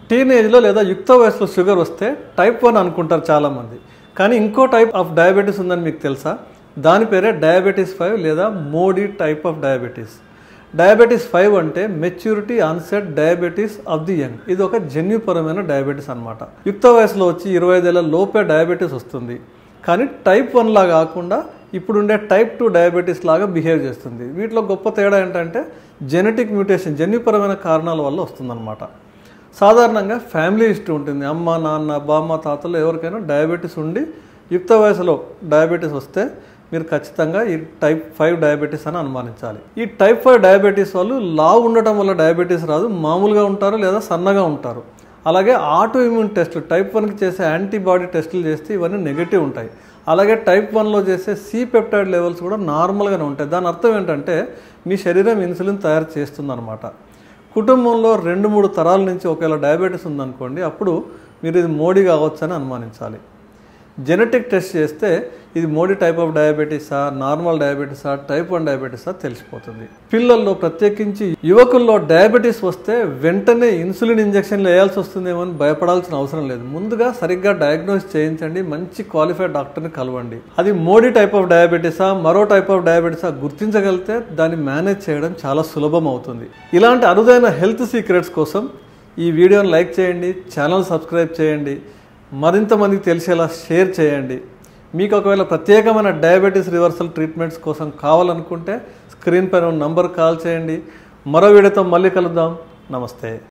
టీనేజ్లో లేదా యుక్త వయసులో షుగర్ వస్తే టైప్ 1 అనుకుంటారు చాలామంది. కానీ ఇంకో టైప్ ఆఫ్ డయాబెటీస్ ఉందని మీకు తెలుసా? దాని పేరే డయాబెటీస్ 5 లేదా Modi type of diabetes. Diabetes 5 అంటే maturity onset diabetes of the young. ఇది ఒక జన్యుపరమైన డయాబెటీస్ అనమాట. యుక్త వయసులో వచ్చి 25 ఏళ్ల లోపే డయాబెటీస్ వస్తుంది. కానీ టైప్ 1 లాగా కాకుండా ఇప్పుడుండే టైప్ 2 డయాబెటీస్ లాగా బిహేవ్ చేస్తుంది. వీటిలో గొప్ప తేడా ఏంటంటే జెనెటిక్ మ్యూటేషన్, జన్యుపరమైన కారణాల వల్ల వస్తుందన్నమాట. సాధారణంగా ఫ్యామిలీ హిస్టరీ ఉంటుంది. అమ్మ, నాన్న, బామ్మ, తాతలు ఎవరికైనా డయాబెటీస్ ఉండి యుక్త వయసులో డయాబెటీస్ వస్తే మీరు ఖచ్చితంగా ఈ టైప్ 5 డయాబెటీస్ అని అనుమానించాలి. ఈ టైప్ 5 డయాబెటీస్ వాళ్ళు లావు ఉండటం వల్ల డయాబెటీస్ రాదు, మామూలుగా ఉంటారు లేదా సన్నగా ఉంటారు. అలాగే ఆటో ఇమ్యూన్ టెస్టులు టైప్ 1కి చేసే యాంటీబాడీ టెస్టులు చేస్తే ఇవన్నీ నెగిటివ్ ఉంటాయి. అలాగే టైప్ 1లో చేసే సి పెప్టైడ్ లెవెల్స్ కూడా నార్మల్గానే ఉంటాయి. దాని అర్థం ఏంటంటే మీ శరీరం ఇన్సులిన్ తయారు చేస్తుందన్నమాట. కుటుంబంలో 2-3 తరాల నుంచి ఒకవేళ డయాబెటీస్ ఉందనుకోండి, అప్పుడు మీరు ఇది మోడీ కావచ్చు అని అనుమానించాలి. జెనెటిక్ టెస్ట్ చేస్తే ఇది మోడీ టైప్ ఆఫ్ డయాబెటీసా, నార్మల్ డయాబెటీసా, టైప్ 1 డయాబెటీసా తెలిసిపోతుంది. పిల్లల్లో ప్రత్యేకించి యువకుల్లో డయాబెటీస్ వస్తే వెంటనే ఇన్సులిన్ ఇంజెక్షన్లు వేయాల్సి వస్తుందేమో అని భయపడాల్సిన అవసరం లేదు. ముందుగా సరిగ్గా డయాగ్నోస్ చేయించండి, మంచి క్వాలిఫైడ్ డాక్టర్ని కలవండి. అది మోడీ టైప్ ఆఫ్ డయాబెటీసా, మరో టైప్ ఆఫ్ డయాబెటీసా గుర్తించగలిగితే దాన్ని మేనేజ్ చేయడం చాలా సులభం అవుతుంది. ఇలాంటి అరుదైన హెల్త్ సీక్రెట్స్ కోసం ఈ వీడియోని లైక్ చేయండి, ఛానల్ సబ్స్క్రైబ్ చేయండి, మరింత మందికి తెలిసేలా షేర్ చేయండి. మీకు ఒకవేళ ప్రత్యేకమైన డయాబెటీస్ రివర్సల్ ట్రీట్మెంట్స్ కోసం కావాలనుకుంటే స్క్రీన్ పైన నంబర్ కాల్ చేయండి. మరో వీడియోతో మళ్ళీ కలుద్దాం. నమస్తే.